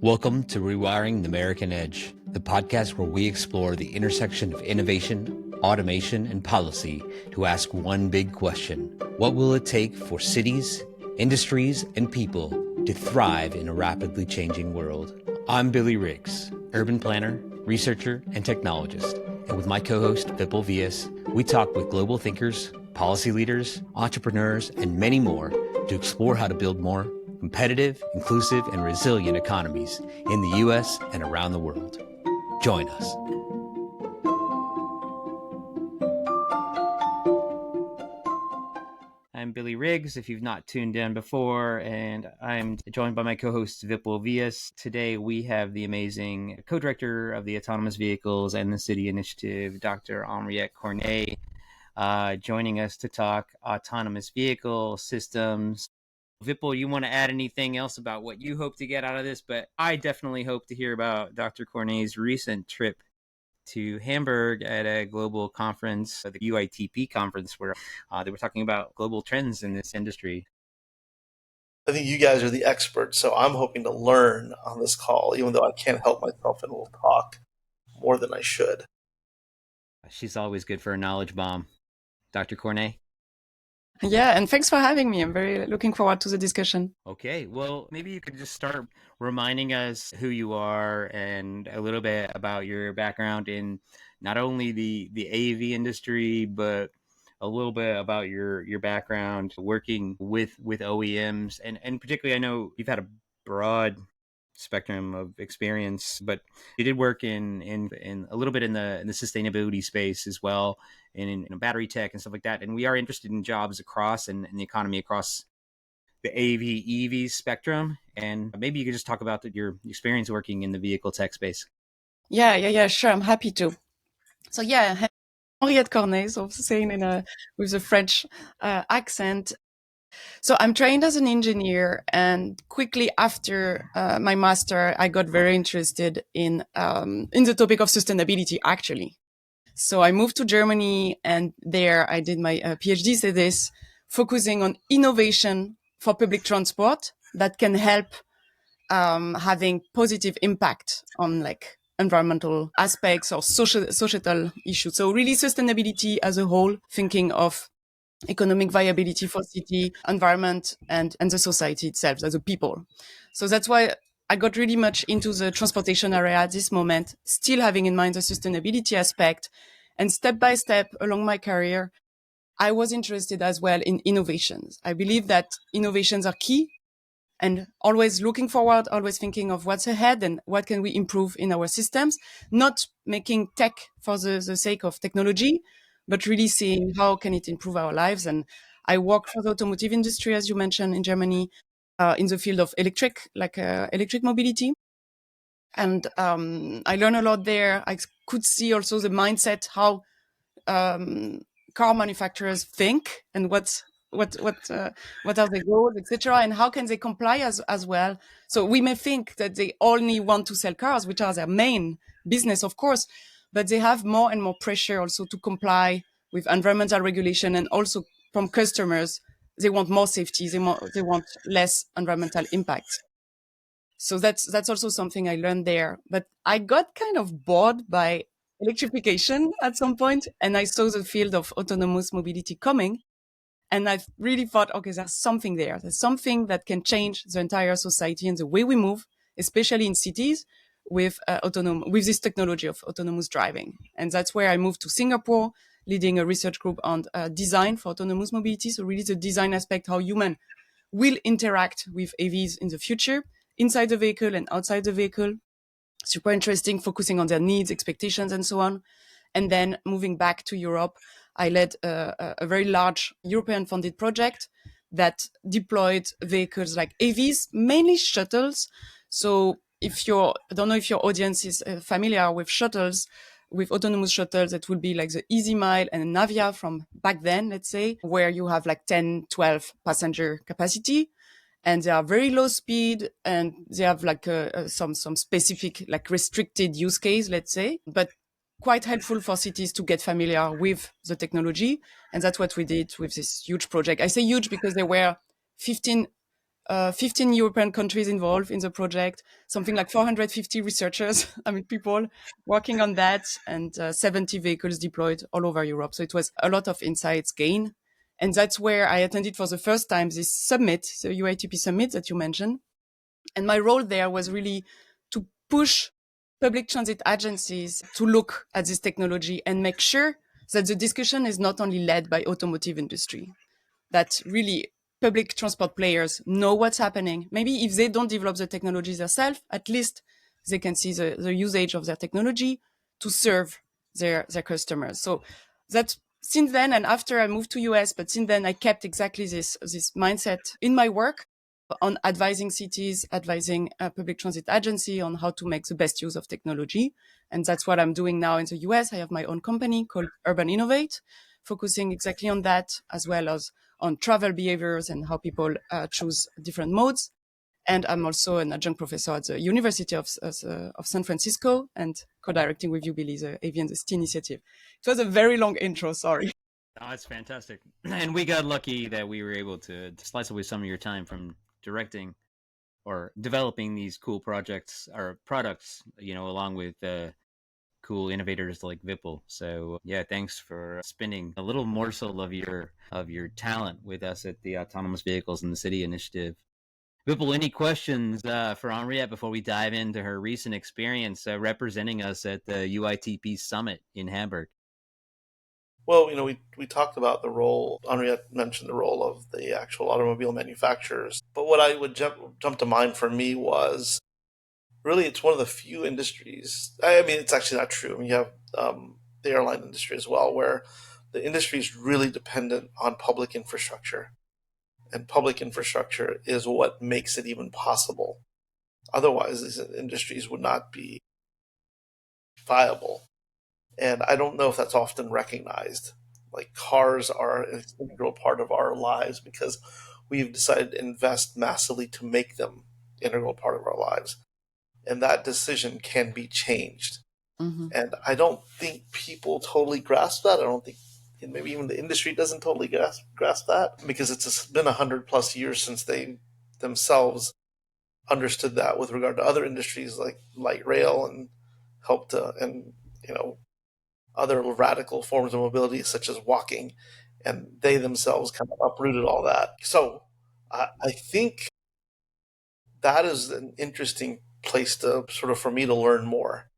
Welcome to Rewiring the American Edge, the podcast where we explore the intersection of innovation, automation, and policy to ask one big question. What will it take for cities, industries, and people to thrive in a rapidly changing world? I'm Billy Riggs, urban planner, researcher, and technologist. And with my co-host, Vipul Vyas, we talk with global thinkers, policy leaders, entrepreneurs, and many more to explore how to build more competitive, inclusive, and resilient economies in the U.S. and around the world. Join us. I'm Billy Riggs, if you've not tuned in before, and I'm joined by my co-host Vipul Vyas. Today we have the amazing co-director of the Autonomous Vehicles and the City Initiative, Dr. Henriette Cornet, joining us to talk autonomous vehicle systems. Vipul, you want to add anything else about what you hope to get out of this? But I definitely hope to hear about Dr. Cornet's recent trip to Hamburg at a global conference, the UITP conference, where they were talking about global trends in this industry. I think you guys are the experts, so I'm hoping to learn on this call, even though I can't help myself and will talk more than I should. She's always good for a knowledge bomb. Dr. Cornet? Yeah, and thanks for having me. I'm very looking forward to the discussion. Okay, well, maybe you could just start reminding us who you are and a little bit about your background in not only the AV industry, but a little bit about your background working with OEMs. And particularly, I know you've had a broad spectrum of experience, but you did work in a little bit in the sustainability space as well, and in battery tech and stuff like that. And we are interested in jobs across and the economy across the AV EV spectrum. And maybe you could just talk about your experience working in the vehicle tech space. Yeah, sure. I'm happy to. So yeah, Henriette Cornet, so saying with a French accent. So I'm trained as an engineer, and quickly after my master, I got very interested in the topic of sustainability, actually. So I moved to Germany, and there I did my PhD thesis, focusing on innovation for public transport that can help having positive impact on like environmental aspects or societal issues. So really sustainability as a whole, thinking of economic viability for city, environment, and the society itself, as a people. So that's why I got really much into the transportation area at this moment, still having in mind the sustainability aspect. And step by step along my career, I was interested as well in innovations. I believe that innovations are key, and always looking forward, always thinking of what's ahead and what can we improve in our systems, not making tech for the sake of technology, but really seeing how can it improve our lives. And I work for the automotive industry, as you mentioned, in Germany, in the field of electric mobility. And I learned a lot there. I could see also the mindset, how car manufacturers think and what are their goals, etc., and how can they comply as well. So we may think that they only want to sell cars, which are their main business, of course, but they have more and more pressure also to comply with environmental regulation, and also from customers, they want more safety, they want less environmental impact. So that's also something I learned there. But I got kind of bored by electrification at some point, and I saw the field of autonomous mobility coming. And I really thought, okay, there's something there. There's something that can change the entire society and the way we move, especially in cities, with this technology of autonomous driving. And that's where I moved to Singapore, leading a research group on design for autonomous mobility. So really the design aspect, how human will interact with AVs in the future, inside the vehicle and outside the vehicle. Super interesting, focusing on their needs, expectations, and so on. And then moving back to Europe, I led a very large European-funded project that deployed vehicles like AVs, mainly shuttles. So I don't know if your audience is familiar with shuttles, with autonomous shuttles, that would be like the Easy Mile and Navia from back then, let's say, where you have like 10, 12 passenger capacity. And they are very low speed, and they have like some specific, like restricted use case, let's say, but quite helpful for cities to get familiar with the technology. And that's what we did with this huge project. I say huge because there were 15 15 European countries involved in the project, something like 450 researchers, I mean, people working on that, and 70 vehicles deployed all over Europe. So it was a lot of insights gained. And that's where I attended for the first time this summit, the UITP Summit that you mentioned. And my role there was really to push public transit agencies to look at this technology and make sure that the discussion is not only led by automotive industry, that really public transport players know what's happening. Maybe if they don't develop the technology themselves, at least they can see the usage of their technology to serve their customers. So that since then, and after I moved to US, but since then I kept exactly this mindset in my work on advising cities, advising a public transit agency on how to make the best use of technology. And that's what I'm doing now in the US. I have my own company called Urban Innovate, focusing exactly on that, as well as on travel behaviors and how people choose different modes. And I'm also an adjunct professor at the University of San Francisco and co-directing with you, Billy, the AV and the ST initiative. It was a very long intro, sorry. Oh, that's fantastic. And we got lucky that we were able to slice away some of your time from directing or developing these cool projects or products, along with cool innovators like Vipul. So yeah, thanks for spending a little morsel of your talent with us at the Autonomous Vehicles in the City initiative. Vipul, any questions for Henriette before we dive into her recent experience representing us at the UITP Summit in Hamburg? Well, we talked about the role, Henriette mentioned the role of the actual automobile manufacturers. But what I would jump to mind for me was really it's one of the few industries. I mean, it's actually not true. I mean, you have the airline industry as well, where the industry is really dependent on public infrastructure. And public infrastructure is what makes it even possible. Otherwise, these industries would not be viable. And I don't know if that's often recognized. Like cars are an integral part of our lives because we've decided to invest massively to make them an integral part of our lives. And that decision can be changed. Mm-hmm. And I don't think people totally grasp that. I don't think, and maybe even the industry doesn't totally grasp that because it's been 100+ years since they themselves understood that with regard to other industries like light rail and helped to, and other radical forms of mobility such as walking, and they themselves kind of uprooted all that. So I think that is an interesting place to sort of for me to learn more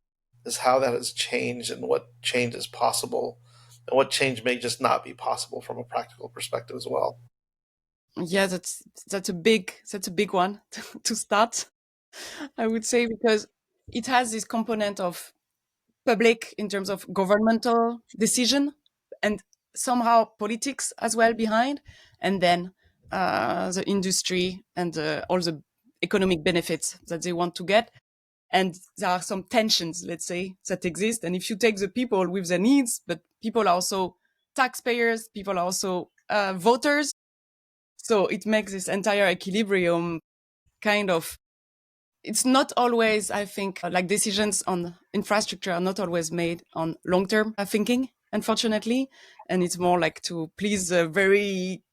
is how that has changed and what change is possible and what change may just not be possible from a practical perspective as well. Yeah, that's a big one to start, I would say, because it has this component of public in terms of governmental decision and somehow politics as well behind, and then the industry and all the economic benefits that they want to get. And there are some tensions, let's say, that exist. And if you take the people with their needs, but people are also taxpayers, people are also voters. So it makes this entire equilibrium kind of, it's not always, I think, like decisions on infrastructure are not always made on long-term thinking, unfortunately. And it's more like to please the very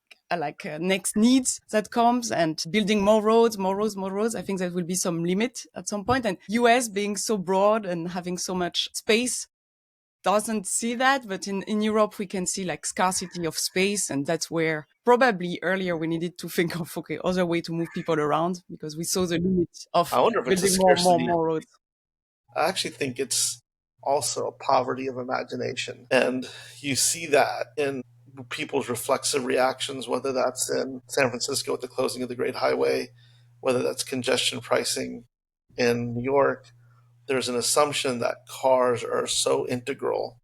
next needs that comes, and building more roads, more roads, more roads. I think there will be some limit at some point. And US being so broad and having so much space doesn't see that. But in Europe, we can see like scarcity of space. And that's where probably earlier we needed to think of, okay, other way to move people around, because we saw the limit of I wonder if it's a building more, more, scarcity. more roads. I actually think it's also a poverty of imagination. And you see that in people's reflexive reactions, whether that's in San Francisco with the closing of the Great Highway, whether that's congestion pricing in New York. There's an assumption that cars are so integral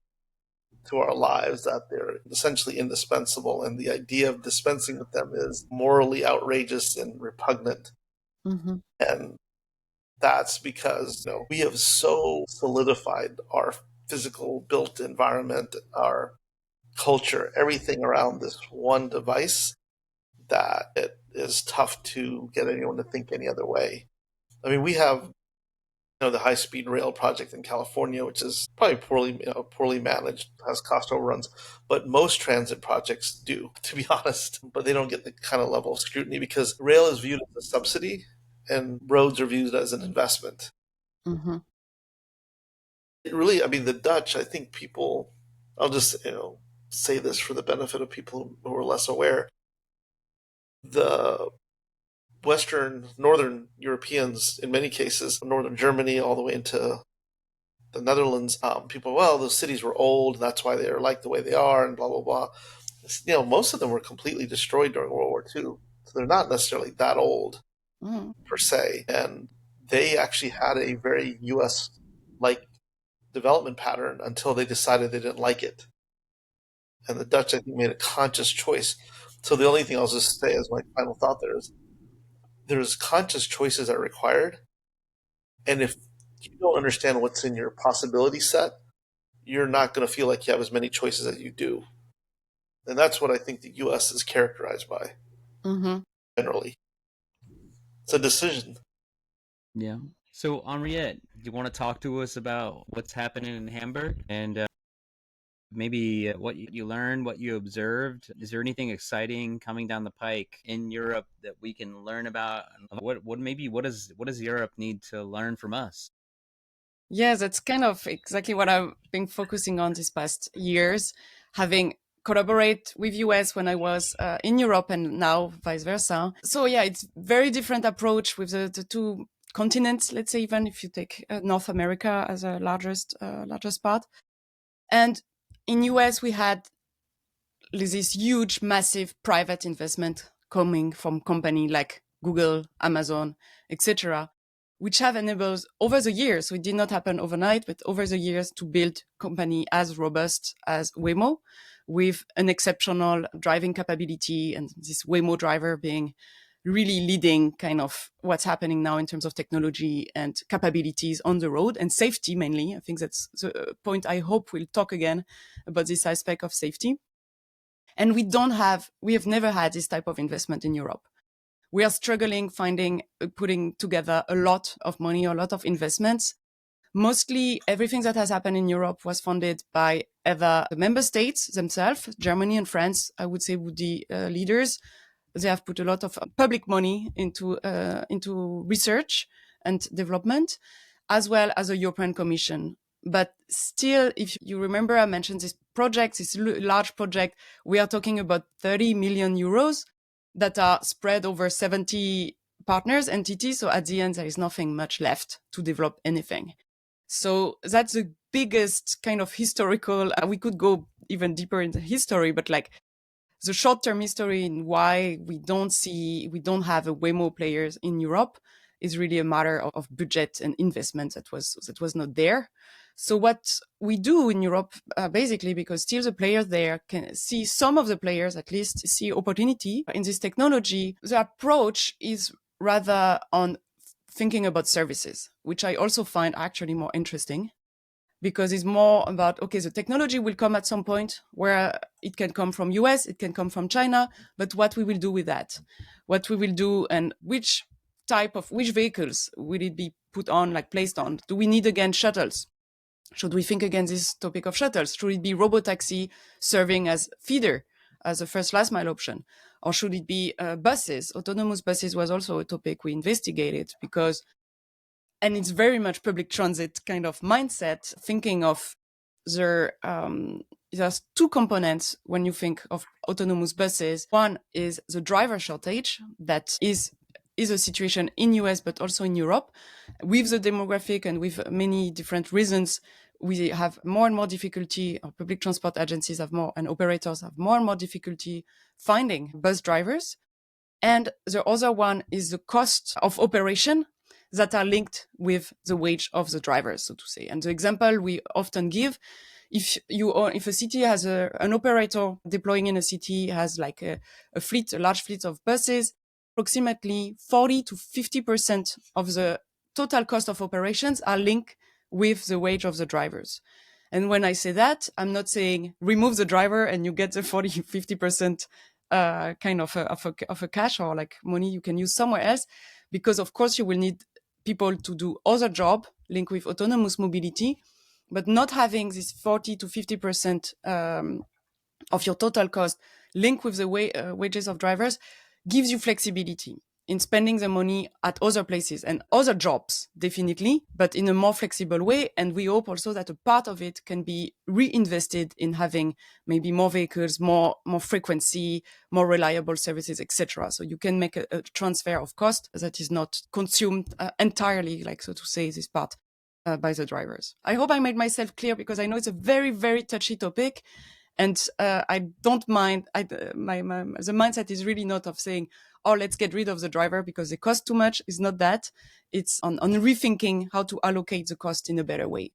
to our lives that they're essentially indispensable. And the idea of dispensing with them is morally outrageous and repugnant. Mm-hmm. And that's because we have so solidified our physical built environment, our culture, everything around this one device that it is tough to get anyone to think any other way. I mean, we have the high-speed rail project in California, which is probably poorly managed, has cost overruns. But most transit projects do, to be honest. But they don't get the kind of level of scrutiny because rail is viewed as a subsidy and roads are viewed as an investment. Mm-hmm. It really, I mean, the Dutch, I think people, I'll just, say this for the benefit of people who are less aware. The Northern Europeans, in many cases, Northern Germany, all the way into the Netherlands, people, well, those cities were old, and that's why they are like the way they are, and blah, blah, blah. Most of them were completely destroyed during World War II. So they're not necessarily that old per se. And they actually had a very US like development pattern until they decided they didn't like it. And the Dutch, I think, made a conscious choice. So the only thing I'll just say as my final thought there is there's conscious choices that are required. And if you don't understand what's in your possibility set, you're not going to feel like you have as many choices as you do. And that's what I think the US is characterized by generally. It's a decision. Yeah. So, Henriette, do you want to talk to us about what's happening in Hamburg and maybe what you learned, what you observed? Is there anything exciting coming down the pike in Europe that we can learn about? What does Europe need to learn from us? Yeah, that's kind of exactly what I've been focusing on these past years, having collaborate with US when I was in Europe and now vice versa. So yeah, it's very different approach with the two continents, let's say, even if you take North America as a largest part. And in US, we had this huge, massive private investment coming from company like Google, Amazon, etc., which have enabled over the years, so it did not happen overnight, but over the years to build company as robust as Waymo with an exceptional driving capability and this Waymo driver being really leading kind of what's happening now in terms of technology and capabilities on the road and safety mainly. I think that's the point I hope we'll talk again about this aspect of safety. And we have never had this type of investment in Europe. We are struggling putting together a lot of money, a lot of investments. Mostly everything that has happened in Europe was funded by either the member states themselves, Germany and France, I would say, would be leaders. They have put a lot of public money into research and development, as well as the European Commission. But still, if you remember, I mentioned this project, this large project, we are talking about 30 million euros that are spread over 70 partners, entities. So at the end, there is nothing much left to develop anything. So that's the biggest kind of historical, we could go even deeper into history, but like the short-term history in why we don't have a Waymo players in Europe is really a matter of budget and investment that was not there. So what we do in Europe, basically, because still the players there can see, some of the players at least see opportunity in this technology, the approach is rather on thinking about services, which I also find actually more interesting, because it's more about, okay, the technology will come at some point where it can come from US, it can come from China, but what we will do with that, what we will do, and which vehicles will it be put on, like placed on? Do we need again shuttles? Should we think again this topic of shuttles? Should it be Robotaxi serving as feeder, as a first last mile option? Or should it be buses? Autonomous buses was also a topic we investigated, because, and it's very much public transit kind of mindset, thinking of there's two components when you think of autonomous buses. One is the driver shortage that is a situation in US, but also in Europe. With the demographic and with many different reasons, we have more and more difficulty, or public transport agencies have more, and operators have more and more difficulty finding bus drivers. And the other one is the cost of operation that are linked with the wage of the drivers, so to say. And the example we often give, if a city has an operator deploying in a city has like a large fleet of buses, approximately 40 to 50% of the total cost of operations are linked with the wage of the drivers. And when I say that, I'm not saying remove the driver and you get the 40, 50% kind of a cash or like money you can use somewhere else, because of course you will need people to do other job linked with autonomous mobility, but not having this 40 to 50% of your total cost linked with the wages of drivers gives you flexibility in spending the money at other places and other jobs, definitely, but in a more flexible way. And we hope also that a part of it can be reinvested in having maybe more vehicles, more frequency, more reliable services, etc. So you can make a transfer of cost that is not consumed entirely, like so to say, this part by the drivers. I hope I made myself clear, because I know it's a very, very touchy topic. And I don't mind. The mindset is really not of saying, "Oh, let's get rid of the driver because they cost too much." It's not that. It's on rethinking how to allocate the cost in a better way.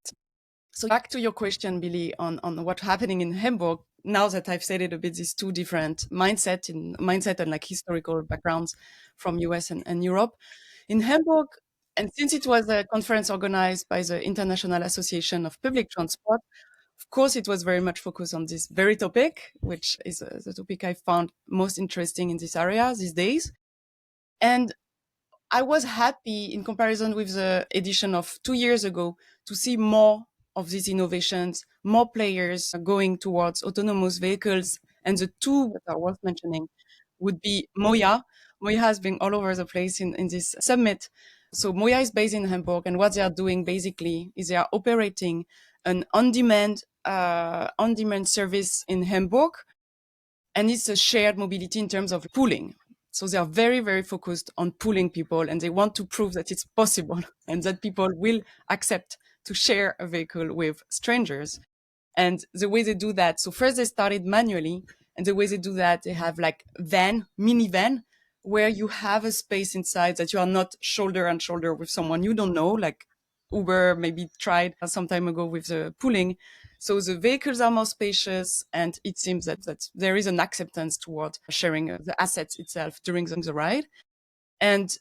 So back to your question, Billy, on what's happening in Hamburg. Now that I've said it a bit, these two different mindset and like historical backgrounds from US and Europe. In Hamburg, and since it was a conference organized by the International Association of Public Transport, of course, it was very much focused on this very topic, which is the topic I found most interesting in this area these days. And I was happy, in comparison with the edition of 2 years ago, to see more of these innovations, more players going towards autonomous vehicles. And the two that I was mentioning would be Moya. Moya has been all over the place in this summit. So Moya is based in Hamburg, and what they are doing basically is they are operating an on-demand service in Hamburg, and it's a shared mobility in terms of pooling. So they are very, very focused on pooling people, and they want to prove that it's possible and that people will accept to share a vehicle with strangers. And the way they do that, so first they started manually, and the way they do that, they have like minivan, where you have a space inside that you are not shoulder and shoulder with someone you don't know, like Uber maybe tried some time ago with the pooling. So the vehicles are more spacious, and it seems that there is an acceptance toward sharing the assets itself during the ride. And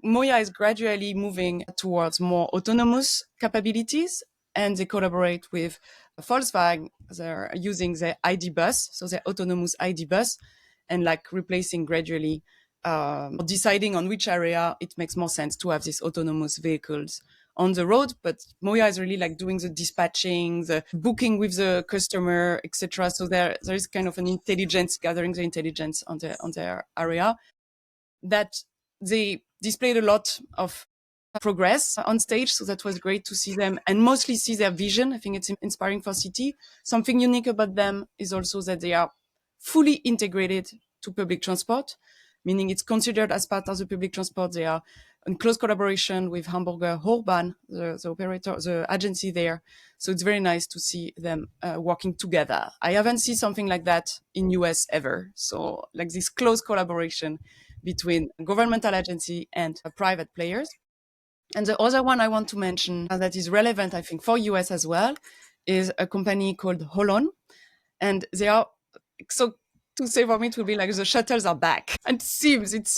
Moya is gradually moving towards more autonomous capabilities, and they collaborate with Volkswagen. They're using their ID bus, so their autonomous ID bus, and like replacing gradually, deciding on which area it makes more sense to have these autonomous vehicles on the road. But Moya is really like doing the dispatching, the booking with the customer, etc. So there is kind of an intelligence, gathering the intelligence on their area, that they displayed a lot of progress on stage. So that was great to see them, and mostly see their vision. I think it's inspiring for city. Something unique about them is also that they are fully integrated to public transport, meaning it's considered as part of the public transport. They are in close collaboration with Hamburger Hochbahn, the operator, the agency there. So it's very nice to see them working together. I haven't seen something like that in US ever. So like this close collaboration between governmental agency and private players. And the other one I want to mention that is relevant, I think, for US as well, is a company called Holon. And they are, so to say for me, it will be like the shuttles are back. And it seems, let's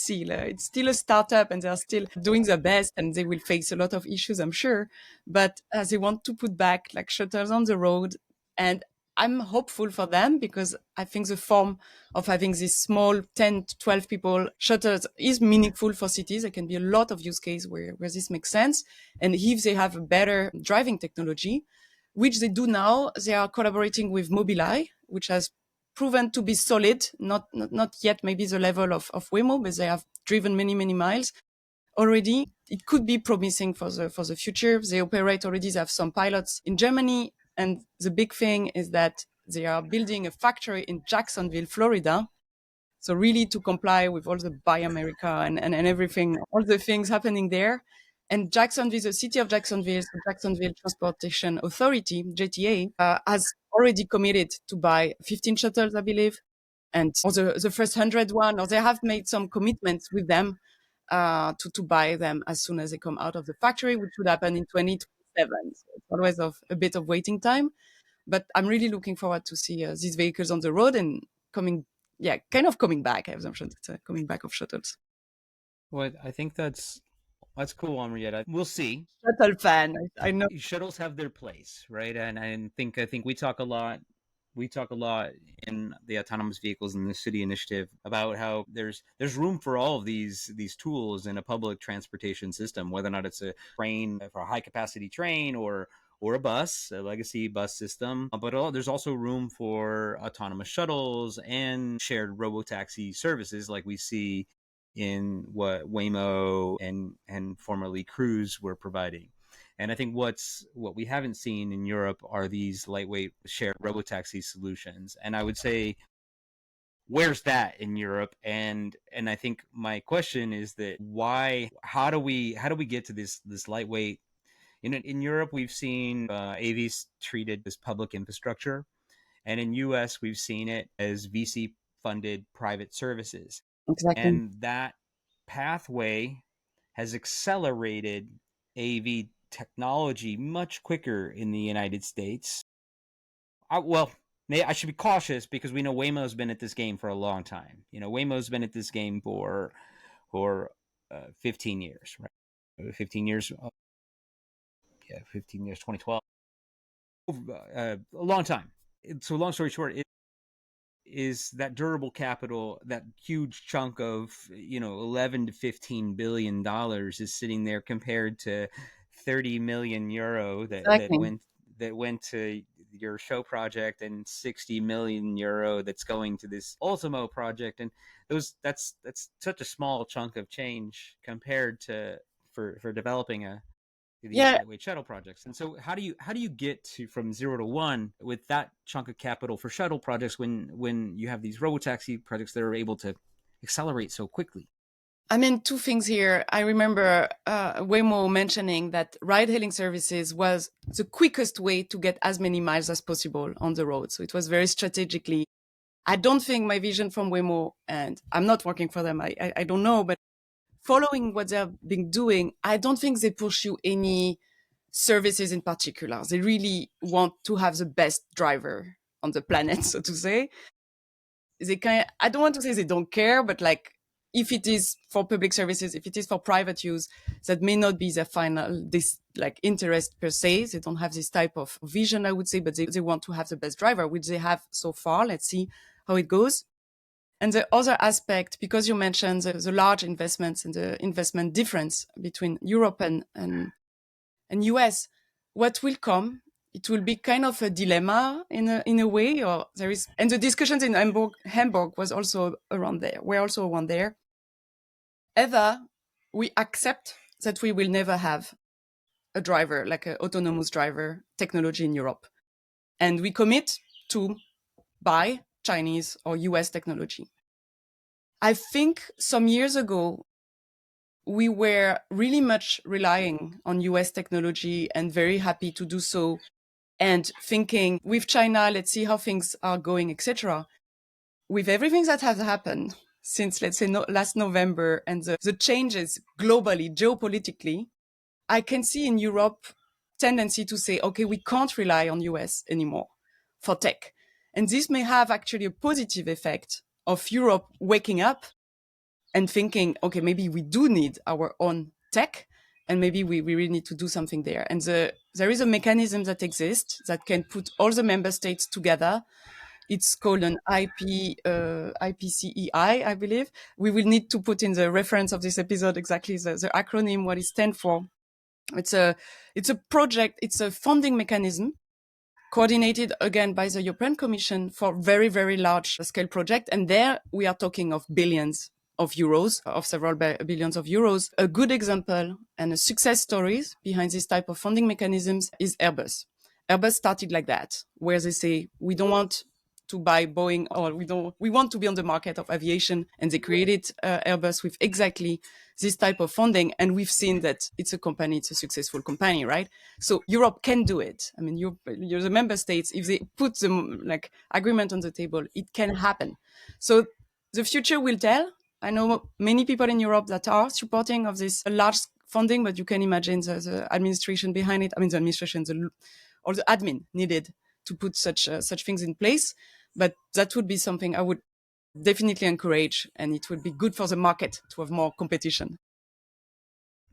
see, it's still a startup and they're still doing their best, and they will face a lot of issues, I'm sure. But they want to put back like shuttles on the road. And I'm hopeful for them, because I think the form of having these small 10 to 12 people shuttles is meaningful for cities. There can be a lot of use cases where this makes sense. And if they have a better driving technology, which they do now, they are collaborating with Mobileye, which has proven to be solid, not yet maybe the level of Waymo, but they have driven many, many miles already. It could be promising for the future. They operate already, they have some pilots in Germany. And the big thing is that they are building a factory in Jacksonville, Florida. So really to comply with all the Buy America and everything, all the things happening there. And Jacksonville, the city of Jacksonville, so Jacksonville Transportation Authority, JTA, has already committed to buy 15 shuttles, I believe. And or the first 100 one, or they have made some commitments with them to buy them as soon as they come out of the factory, which would happen in 2027. So it's always a bit of waiting time. But I'm really looking forward to see these vehicles on the road and kind of coming back. I have assumption it's coming back of shuttles. Well, I think that's cool, Henrietta. We'll see. Shuttle fan, I know. Shuttles have their place, right? And I think we talk a lot We talk a lot in the autonomous vehicles and the city initiative about how there's room for all of these tools in a public transportation system, whether or not it's a train for a high capacity train or a bus, a legacy bus system. But there's also room for autonomous shuttles and shared robotaxi services like we see in what Waymo and formerly Cruise were providing. And I think what we haven't seen in Europe are these lightweight shared robotaxi solutions. And I would say, where's that in Europe? And I think my question is that why? How do we get to this lightweight? In Europe, we've seen AVs treated as public infrastructure, and in US, we've seen it as VC funded private services. Exactly. And that pathway has accelerated AV technology much quicker in the United States. Well, I should be cautious because we know Waymo's been at this game for a long time. Waymo's been at this game for 15 years, right? 15 years, 15 years, 2012, a long time. So, long story short, is that durable capital, that huge chunk of 11 to 15 billion dollars is sitting there compared to 30 million euro Exactly. that went to your show project and 60 million euro that's going to this Ultimo project, and that's such a small chunk of change compared to for developing these Yeah, lightweight shuttle projects. And so how do you get to from 0 to 1 with that chunk of capital for shuttle projects when you have these robotaxi projects that are able to accelerate so quickly? I mean, two things here. I remember Waymo mentioning that ride hailing services was the quickest way to get as many miles as possible on the road. So it was very strategically. I don't think my vision from Waymo, and I'm not working for them, I don't know, but following what they've been doing, I don't think they pursue any services in particular. They really want to have the best driver on the planet, so to say. I don't want to say they don't care, but like, if it is for public services, if it is for private use, that may not be their final interest per se. They don't have this type of vision, I would say, but they want to have the best driver, which they have so far. Let's see how it goes. And the other aspect, because you mentioned the large investments and the investment difference between Europe and US, what will come? It will be kind of a dilemma in a way, or there is, and the discussions in Hamburg was also around there. We're also around there. Either we accept that we will never have a driver, like an autonomous driver technology in Europe, and we commit to buy Chinese or US technology. I think some years ago, we were really much relying on US technology and very happy to do so, and thinking with China, let's see how things are going, etc. With everything that has happened since, let's say, last November, and the changes globally, geopolitically, I can see in Europe tendency to say, okay, we can't rely on US anymore for tech. And this may have actually a positive effect of Europe waking up and thinking, okay, maybe we do need our own tech, and maybe we really need to do something there. And there is a mechanism that exists that can put all the member states together. It's called an IPCEI, I believe. We will need to put in the reference of this episode exactly the acronym, what it stands for. It's a project, it's a funding mechanism coordinated again by the European Commission for very, very large scale project. And there we are talking of billions of euros, of several billions of euros. A good example and a success stories behind this type of funding mechanisms is Airbus. Airbus started like that, where they say, we don't want to buy Boeing, or we want to be on the market of aviation. And they created Airbus with exactly this type of funding. And we've seen that it's a successful company, right? So Europe can do it. I mean, you're the member states, if they put the agreement on the table, it can happen. So the future will tell. I know many people in Europe that are supporting of this large funding, but you can imagine the administration behind it. I mean, the administration, or the admin needed to put such things in place. But that would be something I would definitely encourage, and it would be good for the market to have more competition.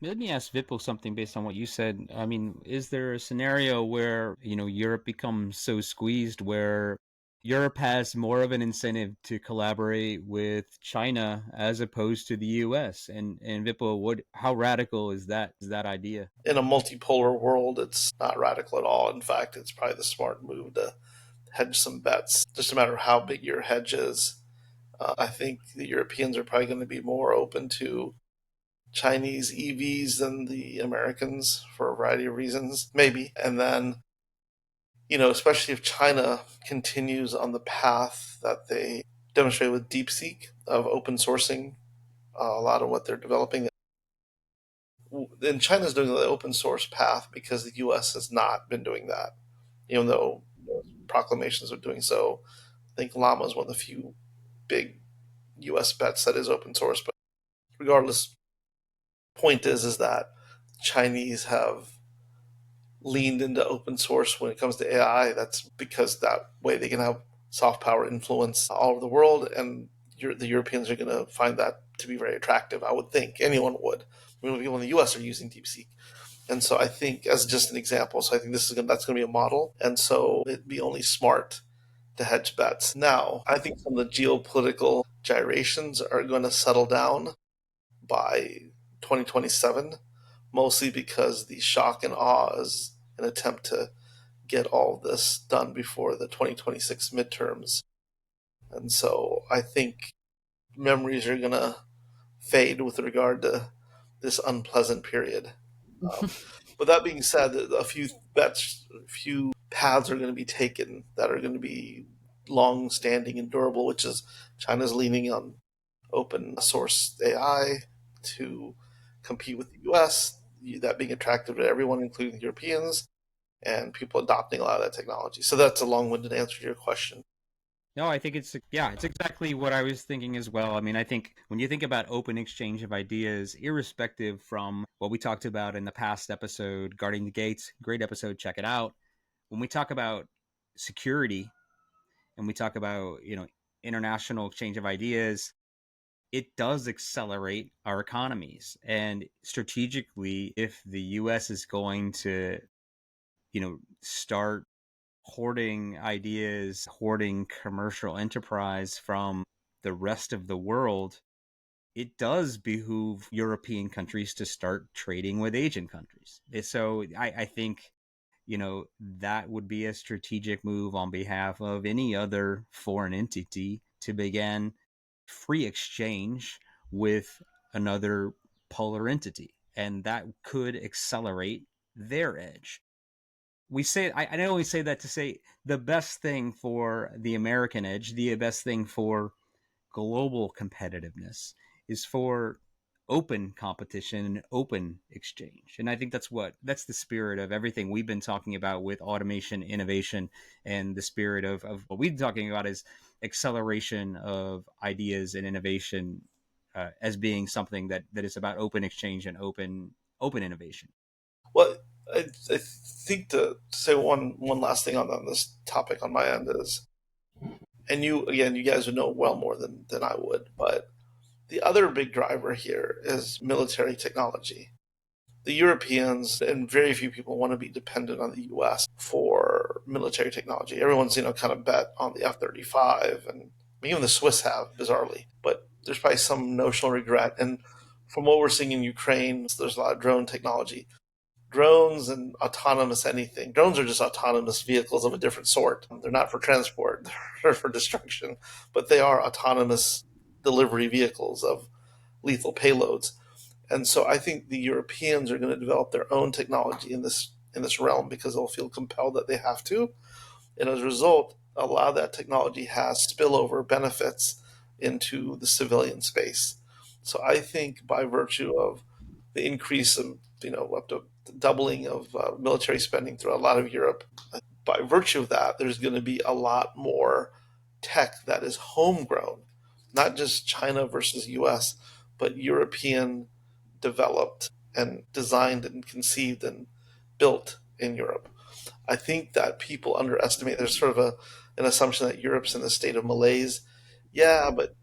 Let me ask Vipul something based on what you said. I mean, is there a scenario where Europe becomes so squeezed where Europe has more of an incentive to collaborate with China as opposed to the US. And Vipul, how radical is that idea? In a multipolar world, it's not radical at all. In fact, it's probably the smart move to hedge some bets. Just a matter of how big your hedge is. I think the Europeans are probably going to be more open to Chinese EVs than the Americans for a variety of reasons, maybe. And then, especially if China continues on the path that they demonstrated with DeepSeek of open sourcing a lot of what they're developing. And China's doing the open source path because the US has not been doing that, even though proclamations are doing so. I think Llama is one of the few big US bets that is open source. But regardless, point is that Chinese have leaned into open source when it comes to AI. That's because that way they can have soft power influence all over the world, and the Europeans are going to find that to be very attractive. I would think anyone would. I mean, people in the U.S. are using DeepSeek, and so I think, as just an example, so I think that's going to be a model, and so it'd be only smart to hedge bets. Now, I think some of the geopolitical gyrations are going to settle down by 2027, mostly because the shock and awe is an attempt to get all of this done before the 2026 midterms. And so I think memories are going to fade with regard to this unpleasant period. Um, but that being said, a few bets, a few paths are going to be taken that are going to be long standing and durable, which is China's leaning on open source AI to compete with the US, that being attractive to everyone, including the Europeans, and people adopting a lot of that technology. So that's a long winded answer to your question. No, I think it's exactly what I was thinking as well. I mean, I think when you think about open exchange of ideas, irrespective from what we talked about in the past episode, guarding the gates, great episode, check it out. When we talk about security and we talk about, international exchange of ideas, it does accelerate our economies. And strategically, if the US is going to, start hoarding ideas, hoarding commercial enterprise from the rest of the world, it does behoove European countries to start trading with Asian countries. So I think, that would be a strategic move on behalf of any other foreign entity to begin free exchange with another polar entity. And that could accelerate their edge. I don't always say that to say the best thing for the American edge, the best thing for global competitiveness is for open competition and open exchange. And I think that's the spirit of everything we've been talking about with automation, innovation, and the spirit of what we've been talking about is acceleration of ideas and innovation as being something that is about open exchange and open innovation. Well, I think to say one last thing on this topic on my end is, and you guys would know well more than I would, but the other big driver here is military technology. The Europeans and very few people want to be dependent on the US for military technology. Everyone's, kind of bet on the F-35, and even the Swiss have, bizarrely. But there's probably some notional regret. And from what we're seeing in Ukraine, there's a lot of drone technology. Drones and autonomous anything. Drones are just autonomous vehicles of a different sort. They're not for transport, they're for destruction, but they are autonomous delivery vehicles of lethal payloads. And so I think the Europeans are going to develop their own technology in this realm because they'll feel compelled that they have to. And as a result, a lot of that technology has spillover benefits into the civilian space. So I think by virtue of the increase of, up to doubling of military spending throughout a lot of Europe, by virtue of that, there's going to be a lot more tech that is homegrown, not just China versus US, but European developed and designed and conceived and built in Europe. I think that people underestimate. There's sort of an assumption that Europe's in a state of malaise. Yeah, but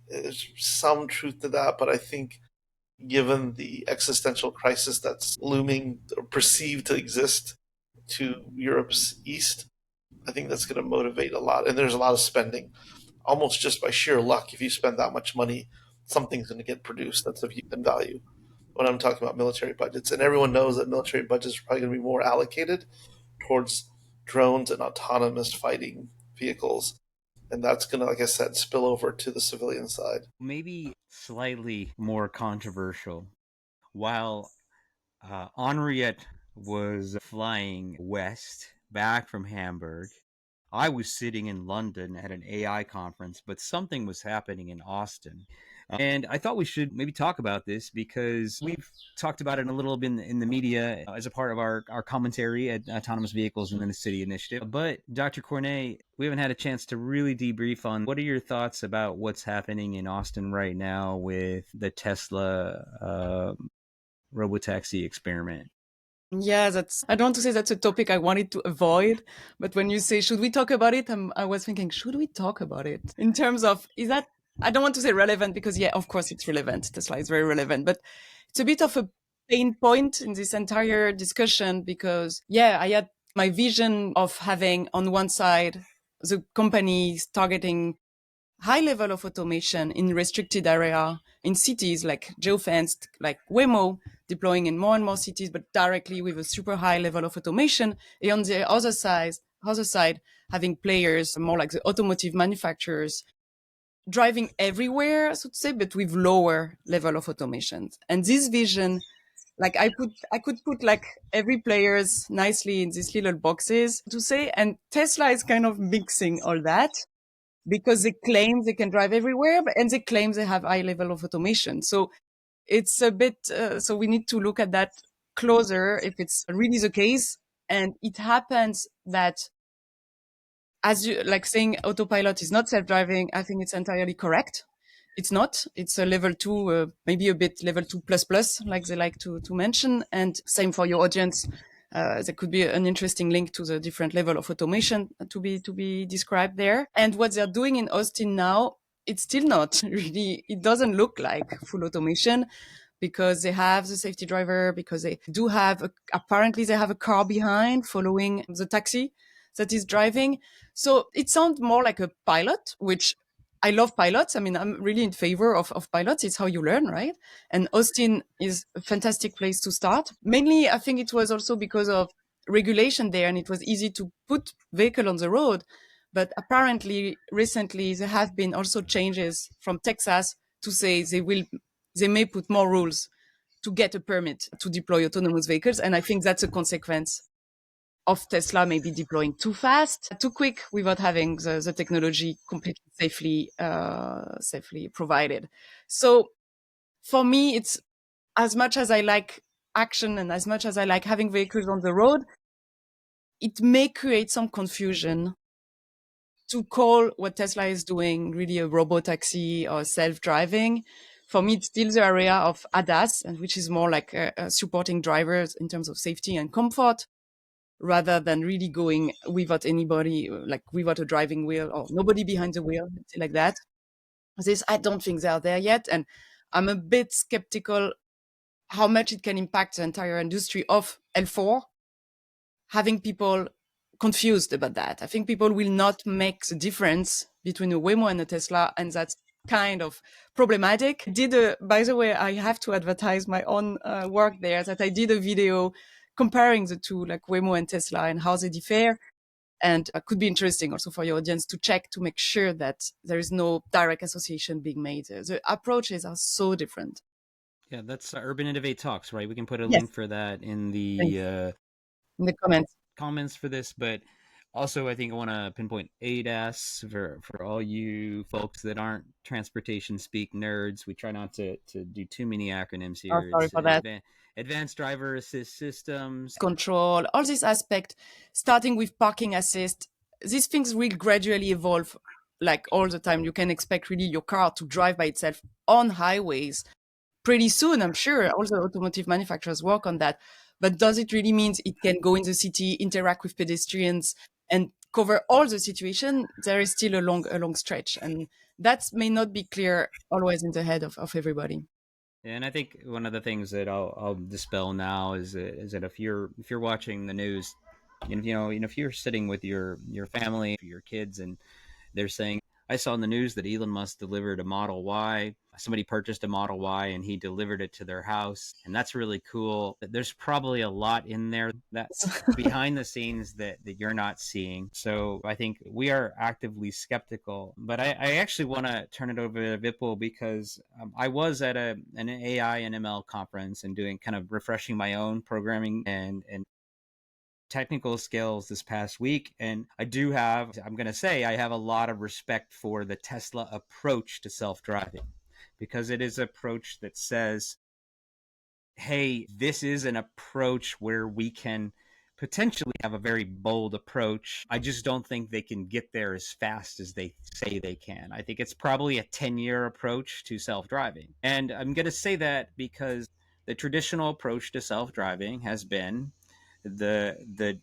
there's some truth to that. But I think, given the existential crisis that's looming or perceived to exist to Europe's east, I think that's going to motivate a lot. And there's a lot of spending, almost just by sheer luck. If you spend that much money, something's going to get produced that's of value. When I'm talking about military budgets, and everyone knows that military budgets are probably going to be more allocated towards drones and autonomous fighting vehicles, and that's going to, like I said, spill over to the civilian side. Maybe slightly more controversial. While Henriette was flying west back from Hamburg, I was sitting in London at an AI conference, but something was happening in Austin. And I thought we should maybe talk about this because we've talked about it a little bit in the media as a part of our commentary at Autonomous Vehicles in the City Initiative. But Dr. Cornet, we haven't had a chance to really debrief on what are your thoughts about what's happening in Austin right now with the Tesla Robotaxi experiment. Yeah, I don't want to say that's a topic I wanted to avoid, but when you say, should we talk about it? I was thinking, should we talk about it? In terms of, is that, I don't want to say relevant because, yeah, of course it's relevant. Tesla is very relevant, but it's a bit of a pain point in this entire discussion because, yeah, I had my vision of having on one side the companies targeting high level of automation in restricted area in cities like geofenced, like Waymo, deploying in more and more cities, but directly with a super high level of automation. And on the other side, having players more like the automotive manufacturers driving everywhere, so to say, but with lower level of automation. And this vision, like I could put like every players nicely in these little boxes to say, and Tesla is kind of mixing all that because they claim they can drive everywhere, and they claim they have high level of automation. So it's a bit, so we need to look at that closer if it's really the case. And it happens that, as you like saying, autopilot is not self-driving. I think it's entirely correct. It's not. It's a level two, maybe a bit level two plus plus, like they like to mention. And same for your audience. There could be an interesting link to the different level of automation to be described there. And what they're doing in Austin now, it's still not really. It doesn't look like full automation because they have the safety driver, because they do have apparently they have a car behind following the taxi that is driving. So it sounds more like a pilot, which I love pilots. I mean, I'm really in favor of pilots. It's how you learn, right? And Austin is a fantastic place to start. Mainly, I think it was also because of regulation there, and it was easy to put vehicle on the road. But apparently, recently, there have been also changes from Texas to say they may put more rules to get a permit to deploy autonomous vehicles. And I think that's a consequence of Tesla maybe deploying too fast, too quick, without having the technology completely safely provided. So for me, it's as much as I like action and as much as I like having vehicles on the road, it may create some confusion to call what Tesla is doing really a robotaxi or self-driving. For me, it's still the area of ADAS, and which is more like supporting drivers in terms of safety and comfort, rather than really going without anybody, like without a driving wheel or nobody behind the wheel, like that. This, I don't think they are there yet. And I'm a bit skeptical how much it can impact the entire industry of L4, having people confused about that. I think people will not make the difference between a Waymo and a Tesla, and that's kind of problematic. By the way, I have to advertise my own work there, that I did a video comparing the two, like Waymo and Tesla, and how they differ. And it could be interesting also for your audience to check to make sure that there is no direct association being made. The approaches are so different. Yeah, that's Urban Innovate Talks, right? We can put a Yes, link for that in thanks. the In the comments. comments for this, but also I think I want to pinpoint ADAS for all you folks that aren't transportation speak nerds. We try not to do too many acronyms Oh, here. sorry It's for that. advanced driver assist systems. Control, all these aspects, starting with parking assist. These things will gradually evolve, like all the time. You can expect really your car to drive by itself on highways pretty soon. I'm sure all the automotive manufacturers work on that. But does it really mean it can go in the city, interact with pedestrians, and cover all the situation? There is still a long stretch, and that may not be clear always in the head of everybody. And I think one of the things that I'll dispel now is that if you're watching the news If you're sitting with your family, your kids, and they're saying, I saw in the news that Elon Musk delivered a Model Y. Somebody purchased a Model Y and he delivered it to their house. And that's really cool. There's probably a lot in there that's behind the scenes that you're not seeing. So I think we are actively skeptical. But I actually want to turn it over to Vipul because I was at an AI and ML conference and doing kind of refreshing my own programming and technical skills this past week. And I'm going to say, I have a lot of respect for the Tesla approach to self driving because it is an approach that says, hey, this is an approach where we can potentially have a very bold approach. I just don't think they can get there as fast as they say they can. I think it's probably a 10-year approach to self driving. And I'm going to say that because the traditional approach to self driving has been the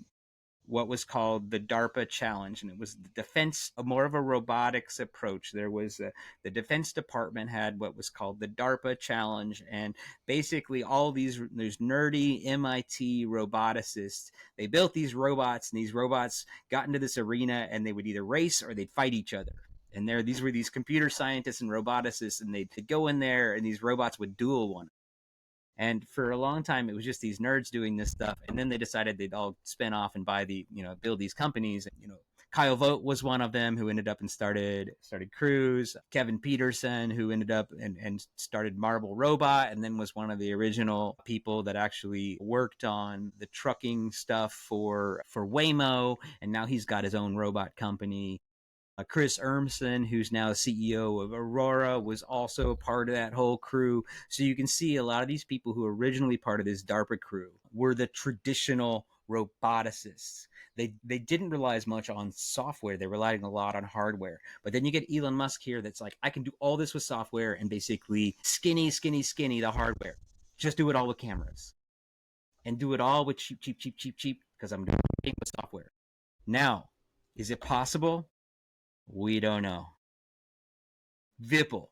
what was called the DARPA challenge, and it was the defense, more of a robotics approach. There was the Defense Department had what was called the DARPA challenge, and basically all these nerdy MIT roboticists, they built these robots, and these robots got into this arena, and they would either race or they'd fight each other. And these were these computer scientists and roboticists, and they'd go in there, and these robots would duel one. And for a long time, it was just these nerds doing this stuff. And then they decided they'd all spin off and build these companies. Kyle Vogt was one of them who ended up and started Cruise. Kevin Peterson, who ended up and started Marble Robot, and then was one of the original people that actually worked on the trucking stuff for Waymo. And now he's got his own robot company. Chris Urmson, who's now CEO of Aurora, was also a part of that whole crew. So you can see a lot of these people who were originally part of this DARPA crew were the traditional roboticists. They didn't rely as much on software. They relied a lot on hardware. But then you get Elon Musk here that's like, I can do all this with software and basically skinny the hardware. Just do it all with cameras. And do it all with cheap, because I'm doing it with software. Now, is it possible? We don't know. Vipul,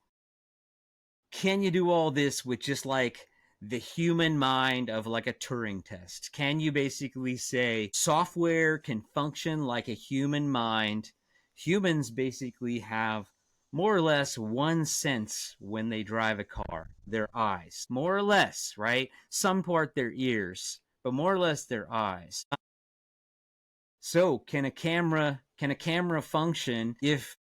can you do all this with just like the human mind of like a Turing test? Can you basically say software can function like a human mind? Humans basically have more or less one sense when they drive a car, their eyes. More or less, right? Some part their ears, but more or less their eyes. So can a camera function if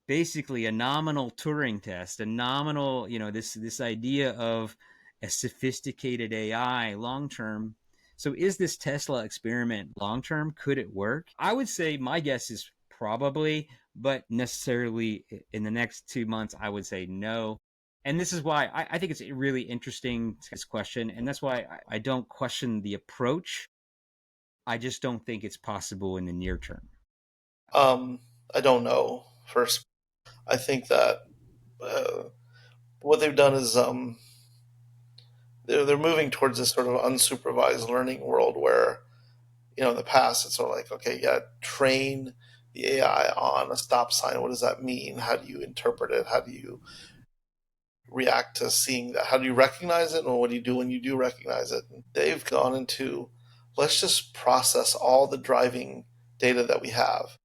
basically a nominal Turing test, a nominal, this idea of a sophisticated AI long term? So is this Tesla experiment long term? Could it work? I would say my guess is probably, but necessarily in the next 2 months, I would say no. And this is why I think it's a really interesting question. And that's why I don't question the approach. I just don't think it's possible in the near term. I don't know. First, I think that what they've done is they're moving towards this sort of unsupervised learning world where, in the past it's sort of like, okay, yeah, train the AI on a stop sign. What does that mean? How do you interpret it? How do you react to seeing that? How do you recognize it? And what do you do when you do recognize it? And they've gone into, let's just process all the driving data that we have.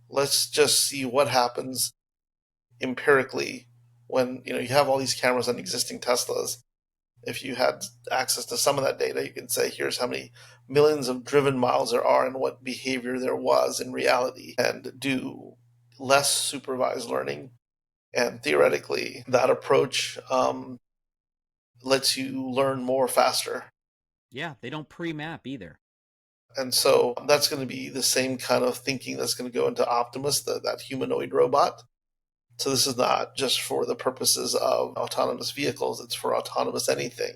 Let's just see what happens empirically when you have all these cameras on existing Teslas. If you had access to some of that data, you can say, here's how many millions of driven miles there are and what behavior there was in reality, and do less supervised learning. And theoretically, that approach lets you learn more faster. Yeah, they don't pre-map either. And so that's going to be the same kind of thinking that's going to go into Optimus, that humanoid robot. So this is not just for the purposes of autonomous vehicles, it's for autonomous anything.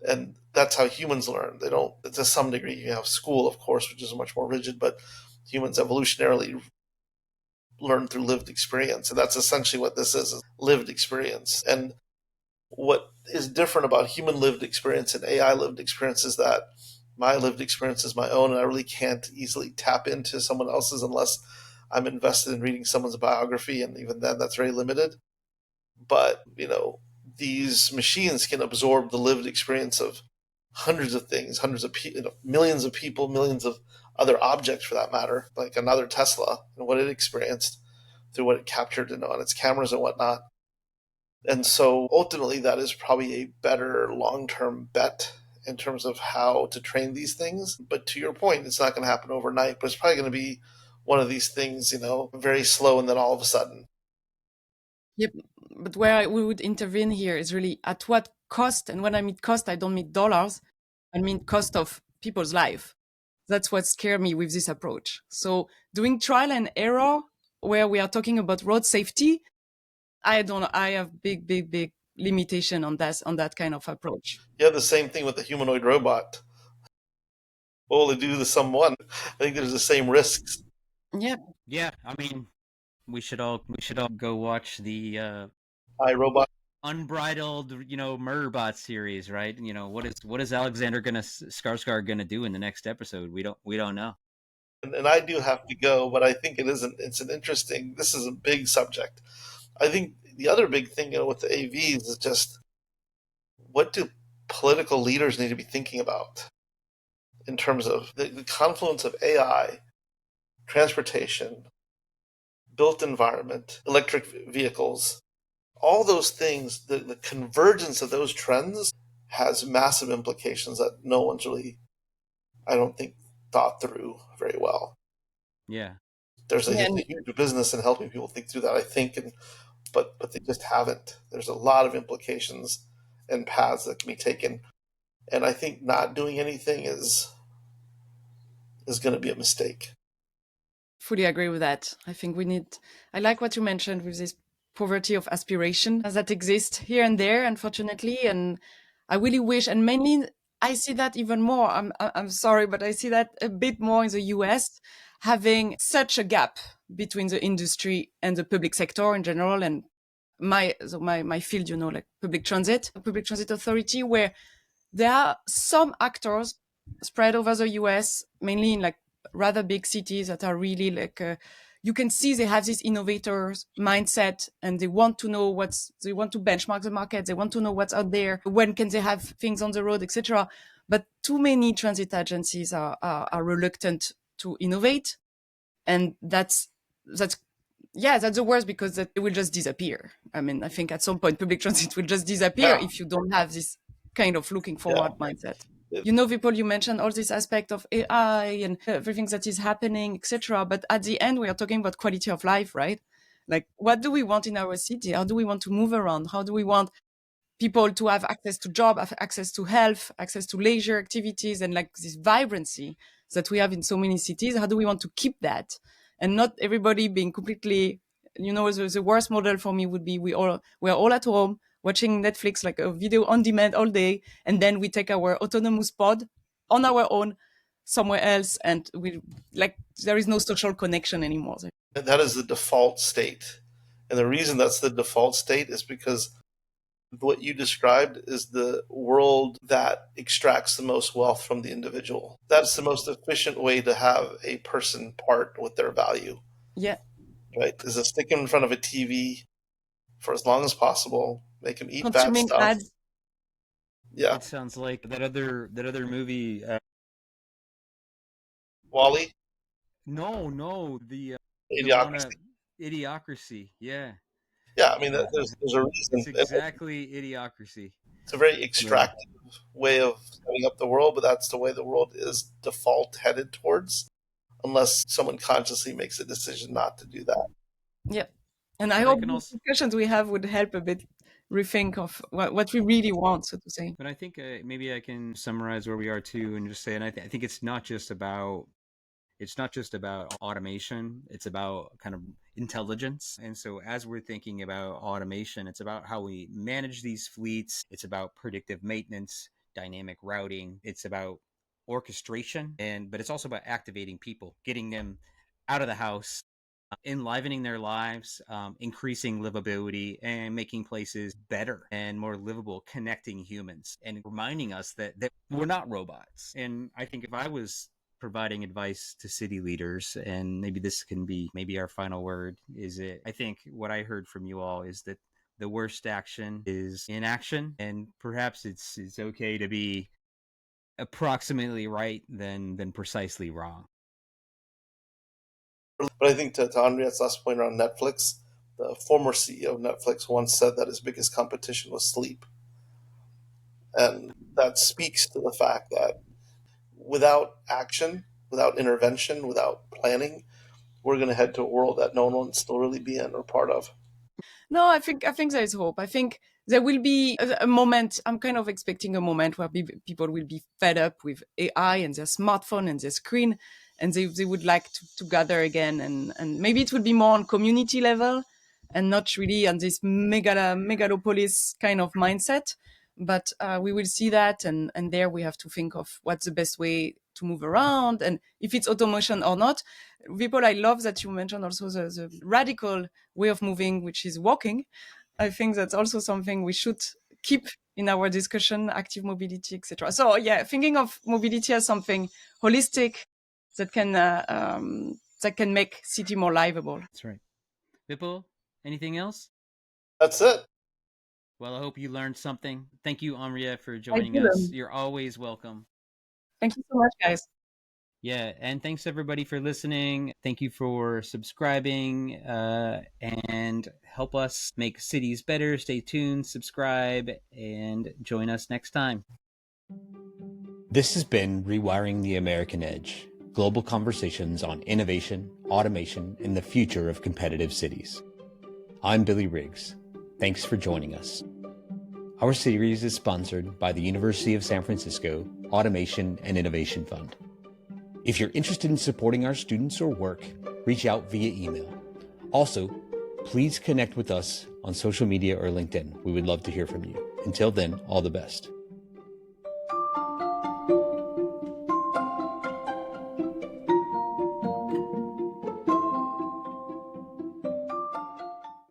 And that's how humans learn. They don't, to some degree, you have school, of course, which is much more rigid, but humans evolutionarily learn through lived experience. And that's essentially what this is lived experience. And what is different about human lived experience and AI lived experience is that my lived experience is my own, and I really can't easily tap into someone else's unless I'm invested in reading someone's biography, and even then, that's very limited. But, these machines can absorb the lived experience of hundreds of things, hundreds of people, millions of people, millions of other objects for that matter, like another Tesla and what it experienced through what it captured on its cameras and whatnot. And so ultimately, that is probably a better long term bet in terms of how to train these things. But to your point, it's not going to happen overnight, but it's probably going to be one of these things, very slow and then all of a sudden. Yep. But where we would intervene here is really at what cost. And when I mean cost, I don't mean dollars. I mean cost of people's life. That's what scared me with this approach. So doing trial and error where we are talking about road safety, I don't know. I have big limitation on that kind of approach. You have the same thing with the humanoid robot. What will it do to someone? I think there's the same risks. Yeah. Yeah, I mean, we should all go watch the I robot. unbridled, Murderbot series, right? What is Alexander Skarsgård gonna do in the next episode? We don't know. And I do have to go, but I think it's an interesting, this is a big subject. I think the other big thing with the AVs is just what do political leaders need to be thinking about in terms of the confluence of AI, transportation, built environment, electric vehicles, all those things, the convergence of those trends has massive implications that no one's really, I don't think, thought through very well. Yeah. There's a, Yeah. a huge business in helping people think through that, I think, but they just haven't. There's a lot of implications and paths that can be taken, and I think not doing anything is going to be a mistake. Fully agree with that. I think I like what you mentioned with this poverty of aspiration that exists here and there, unfortunately. And I really wish, and mainly I see that even more. I'm sorry, but I see that a bit more in the US, having such a gap between the industry and the public sector in general. And my field, like public transit authority, where there are some actors spread over the US, mainly in like rather big cities that are really like, you can see they have this innovators mindset and they want to know they want to benchmark the market. They want to know what's out there. When can they have things on the road, etc. But too many transit agencies are reluctant to innovate. And that's yeah, that's the worst because that it will just disappear. I mean, I think at some point public transit will just disappear Yeah, if you don't have this kind of looking yeah. forward mindset. People, you mentioned all this aspect of AI and everything that is happening, etc. But at the end, we are talking about quality of life, right? Like, what do we want in our city? How do we want to move around? How do we want people to have access to job, have access to health, access to leisure activities, and like this vibrancy that we have in so many cities? How do we want to keep that? And not everybody being completely, the worst model for me would be we're all at home watching Netflix, like a video on demand all day, and then we take our autonomous pod on our own somewhere else, and we like there is no social connection anymore. That is the default state, and the reason that's the default state is because what you described is the world that extracts the most wealth from the individual. That's the most efficient way to have a person part with their value, Yeah, right? Is to stick them in front of a TV for as long as possible, make them eat bad consuming stuff. ads. Yeah. It sounds like that other movie. Wally, No, the one idiocracy. Idiocracy. Yeah, Yeah, I mean, yeah. there's a It's reason. exactly Idiocracy. It's a very Yeah. extractive way of setting up the world, but that's the way the world is default headed towards, unless someone consciously makes a decision not to do that. Yeah. And I But I hope can the also, discussions we have would help a bit rethink of what we really want, so to say. but I think maybe I can summarize where we are too, and just say, and I think it's not just about automation. It's about kind of intelligence. And so as we're thinking about automation, it's about how we manage these fleets. It's about predictive maintenance, dynamic routing. It's about orchestration, but it's also about activating people, getting them out of the house, enlivening their lives, increasing livability, and making places better and more livable, connecting humans and reminding us that we're not robots. And I think if I was providing advice to city leaders, and maybe this can be maybe our final word, is it, I think what I heard from you all is that the worst action is inaction, and perhaps it's okay to be approximately right than precisely wrong. But I think to Henriette's last point around Netflix, the former CEO of Netflix once said that his biggest competition was sleep. And that speaks to the fact that without action, without intervention, without planning, we're going to head to a world that no one wants to really be in or part of. No, I think there is hope. I think there will be a moment. I'm kind of expecting a moment where people will be fed up with AI and their smartphone and their screen, and they would like to gather again, and maybe it would be more on community level and not really on this megalopolis kind of mindset. But we will see that, and there we have to think of what's the best way to move around, and if it's automation or not. People, I love that you mentioned also the radical way of moving, which is walking. I think that's also something we should keep in our discussion, active mobility, etc. So yeah, thinking of mobility as something holistic that can make city more livable. That's right. Vipul, anything else? That's it. Well, I hope you learned something. Thank you, Amria, for I joining us. didn't. You're always welcome. Thank you so much, guys. Yeah, and thanks everybody for listening. Thank you for subscribing and help us make cities better. Stay tuned, subscribe, and join us next time. This has been Rewiring the American Edge, global conversations on innovation, automation, and the future of competitive cities. I'm Billy Riggs. Thanks for joining us. Our series is sponsored by the University of San Francisco Automation and Innovation Fund. If you're interested in supporting our students or work, reach out via email. Also, please connect with us on social media or LinkedIn. We would love to hear from you. Until then, all the best.